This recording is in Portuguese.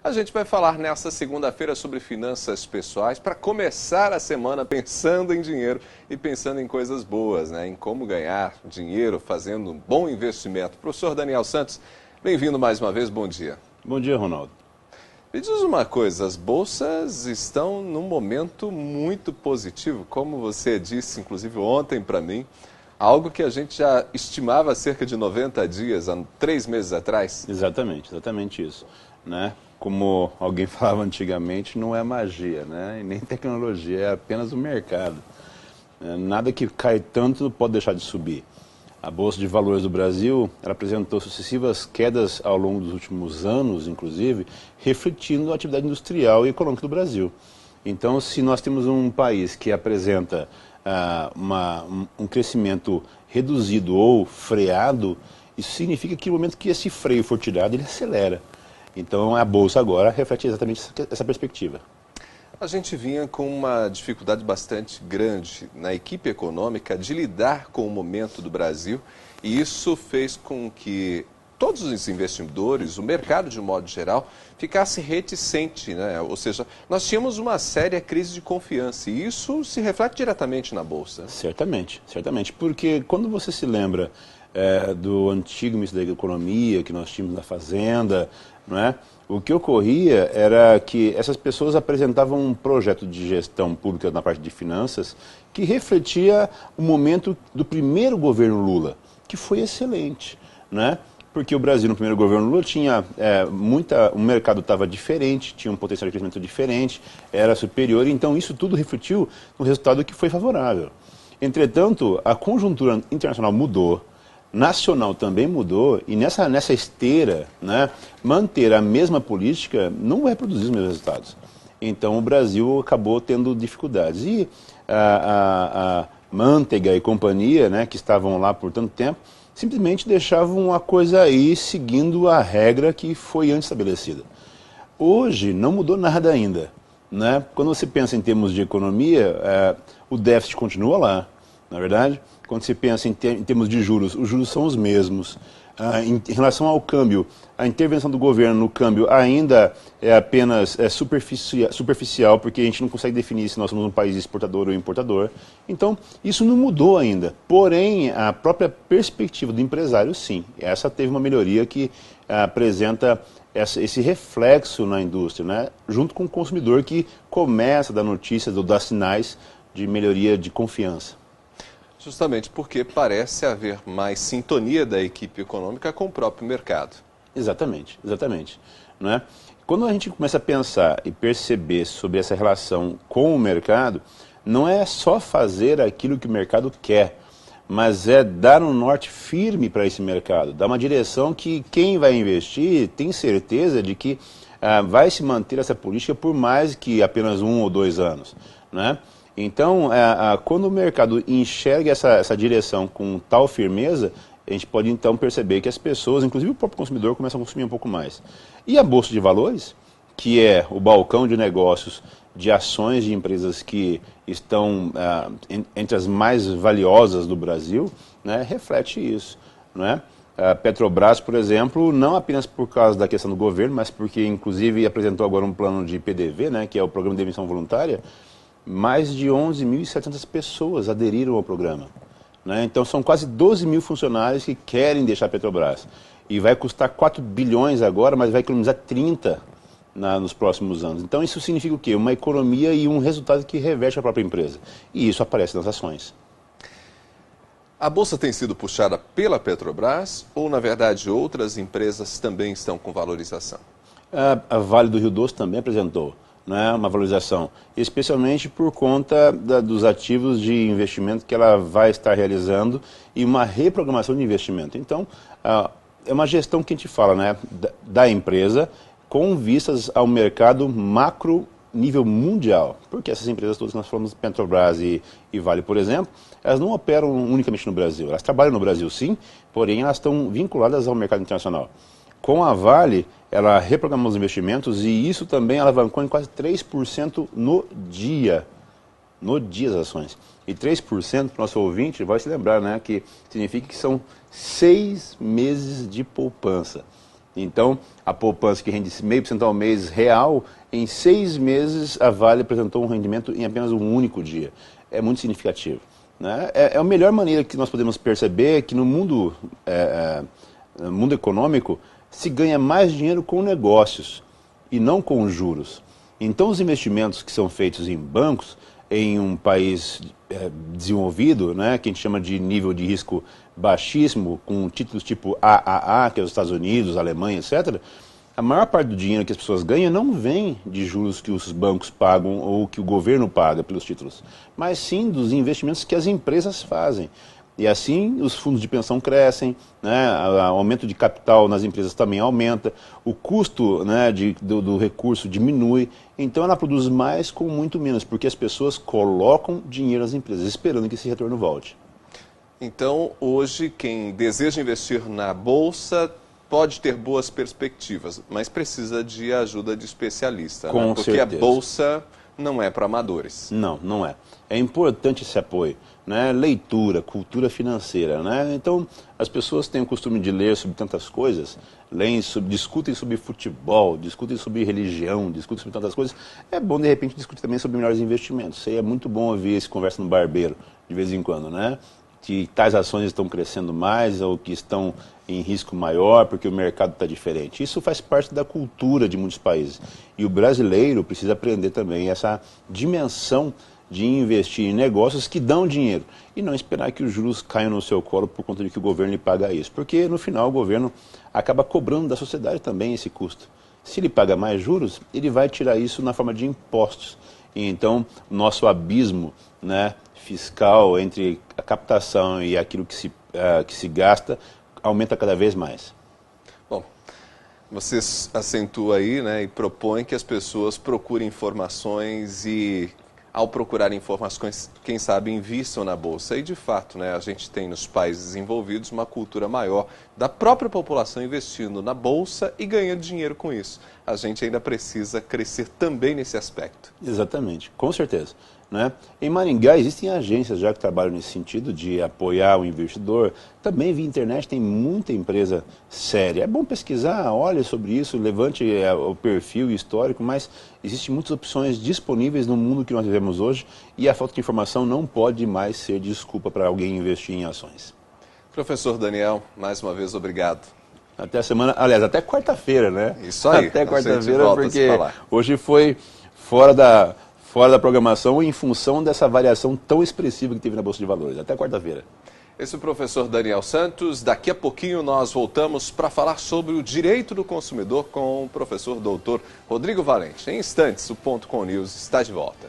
A gente vai falar nesta segunda-feira sobre finanças pessoais para começar a semana pensando em dinheiro e pensando em coisas boas, né? Em como ganhar dinheiro fazendo um bom investimento. Professor Daniel Santos, bem-vindo mais uma vez, bom dia. Bom dia, Ronaldo. Me diz uma coisa, as bolsas estão num momento muito positivo, como você disse, inclusive ontem para mim, algo que a gente já estimava há cerca de 90 dias, há 3 meses atrás. Exatamente isso, né? Como alguém falava antigamente, não é magia, né? E nem tecnologia, é apenas o mercado. Nada que cai tanto pode deixar de subir. A Bolsa de Valores do Brasil, ela apresentou sucessivas quedas ao longo dos últimos anos, inclusive, refletindo a atividade industrial e econômica do Brasil. Então, se nós temos um país que apresenta um crescimento reduzido ou freado, isso significa que no momento que esse freio for tirado, ele acelera. Então, a Bolsa agora reflete exatamente essa perspectiva. A gente vinha com uma dificuldade bastante grande na equipe econômica de lidar com o momento do Brasil, e isso fez com que todos os investidores, o mercado de um modo geral, ficasse reticente, né? Ou seja, nós tínhamos uma séria crise de confiança e isso se reflete diretamente na Bolsa. Certamente, porque quando você se lembra do antigo ministro da Economia que nós tínhamos na Fazenda, não é? O que ocorria era que essas pessoas apresentavam um projeto de gestão pública na parte de finanças que refletia o momento do primeiro governo Lula, que foi excelente, né? Porque o Brasil, no primeiro governo Lula, tinha o mercado estava diferente, tinha um potencial de crescimento diferente, era superior, então isso tudo refletiu no resultado que foi favorável. Entretanto, a conjuntura internacional mudou, nacional também mudou, e nessa esteira, né, manter a mesma política não vai produzir os mesmos resultados. Então o Brasil acabou tendo dificuldades. E a Manteiga e companhia, né, que estavam lá por tanto tempo, simplesmente deixavam a coisa aí seguindo a regra que foi antes estabelecida. Hoje não mudou nada ainda, né? Quando você pensa em termos de economia, o déficit continua lá, na verdade. Quando se pensa em termos de juros, os juros são os mesmos. Em relação ao câmbio, a intervenção do governo no câmbio ainda é apenas superficial, porque a gente não consegue definir se nós somos um país exportador ou importador. Então, isso não mudou ainda. Porém, a própria perspectiva do empresário, sim. Essa teve uma melhoria que apresenta esse reflexo na indústria, né? Junto com o consumidor que começa a dar notícias ou dar sinais de melhoria de confiança. Justamente porque parece haver mais sintonia da equipe econômica com o próprio mercado. Exatamente. Não é? Quando a gente começa a pensar e perceber sobre essa relação com o mercado, não é só fazer aquilo que o mercado quer, mas é dar um norte firme para esse mercado, dar uma direção que quem vai investir tem certeza de que vai se manter essa política por mais que apenas 1 ou 2 anos, né? Então, quando o mercado enxerga essa direção com tal firmeza, a gente pode então perceber que as pessoas, inclusive o próprio consumidor, começam a consumir um pouco mais. E a Bolsa de Valores, que é o balcão de negócios de ações de empresas que estão entre as mais valiosas do Brasil, né, reflete isso, não é? A Petrobras, por exemplo, não apenas por causa da questão do governo, mas porque inclusive apresentou agora um plano de PDV, né, que é o Programa de Demissão Voluntária. Mais de 11.700 pessoas aderiram ao programa, né? Então são quase 12 mil funcionários que querem deixar a Petrobras. E vai custar 4 bilhões agora, mas vai economizar 30 nos próximos anos. Então isso significa o quê? Uma economia e um resultado que reverte a própria empresa. E isso aparece nas ações. A Bolsa tem sido puxada pela Petrobras ou, na verdade, outras empresas também estão com valorização? A Vale do Rio Doce também apresentou, né, uma valorização, especialmente por conta dos ativos de investimento que ela vai estar realizando e uma reprogramação de investimento. Então, é uma gestão que a gente fala, né, da empresa com vistas ao mercado macro nível mundial, porque essas empresas todas que nós falamos, Petrobras e Vale, por exemplo, elas não operam unicamente no Brasil, elas trabalham no Brasil sim, porém elas estão vinculadas ao mercado internacional. Com a Vale, ela reprogramou os investimentos e isso também alavancou em quase 3% no dia as ações. E 3%, para o nosso ouvinte, vai se lembrar, né, que significa que são 6 meses de poupança. Então, a poupança que rende 0,5% ao mês real, em 6 meses a Vale apresentou um rendimento em apenas um único dia. É muito significativo, né? É a melhor maneira que nós podemos perceber que no mundo econômico se ganha mais dinheiro com negócios e não com juros. Então, os investimentos que são feitos em bancos, em um país desenvolvido, né, que a gente chama de nível de risco baixíssimo, com títulos tipo AAA, que é os Estados Unidos, Alemanha, etc., a maior parte do dinheiro que as pessoas ganham não vem de juros que os bancos pagam ou que o governo paga pelos títulos, mas sim dos investimentos que as empresas fazem. E assim os fundos de pensão crescem, né, o aumento de capital nas empresas também aumenta, o custo, né, do recurso diminui, então ela produz mais com muito menos, porque as pessoas colocam dinheiro nas empresas, esperando que esse retorno volte. Então, hoje, quem deseja investir na Bolsa pode ter boas perspectivas, mas precisa de ajuda de especialista, Com né? Porque certeza. a Bolsa não é para amadores. Não, não é. É importante esse apoio, né? Leitura, cultura financeira, né? Então, as pessoas têm o costume de ler sobre tantas coisas, discutem sobre futebol, discutem sobre religião, discutem sobre tantas coisas. É bom, de repente, discutir também sobre melhores investimentos. É muito bom ouvir esse conversa no barbeiro, de vez em quando, né? Que tais ações estão crescendo mais ou que estão em risco maior porque o mercado está diferente. Isso faz parte da cultura de muitos países. E o brasileiro precisa aprender também essa dimensão de investir em negócios que dão dinheiro e não esperar que os juros caiam no seu colo por conta de que o governo lhe paga isso. Porque, no final, o governo acaba cobrando da sociedade também esse custo. Se ele paga mais juros, ele vai tirar isso na forma de impostos. E então, nosso abismo, né, fiscal entre a captação e aquilo que se gasta aumenta cada vez mais. Bom, você acentua aí, né, e propõe que as pessoas procurem informações e, ao procurar informações, quem sabe invistam na Bolsa. E, de fato, né, a gente tem nos países desenvolvidos uma cultura maior da própria população investindo na Bolsa e ganhando dinheiro com isso. A gente ainda precisa crescer também nesse aspecto. Exatamente, com certeza. Né? Em Maringá existem agências já que trabalham nesse sentido de apoiar o investidor. Também via internet tem muita empresa séria. É bom pesquisar, olhe sobre isso, levante o perfil histórico, mas existem muitas opções disponíveis no mundo que nós vivemos hoje e a falta de informação não pode mais ser desculpa para alguém investir em ações. Professor Daniel, mais uma vez obrigado. Até a semana, aliás, até quarta-feira, né? Isso aí. Até quarta-feira, porque falar. Hoje foi fora da programação em função dessa variação tão expressiva que teve na Bolsa de Valores. Até quarta-feira. Esse é o professor Daniel Santos. Daqui a pouquinho nós voltamos para falar sobre o direito do consumidor com o professor doutor Rodrigo Valente. Em instantes, o Ponto com News está de volta.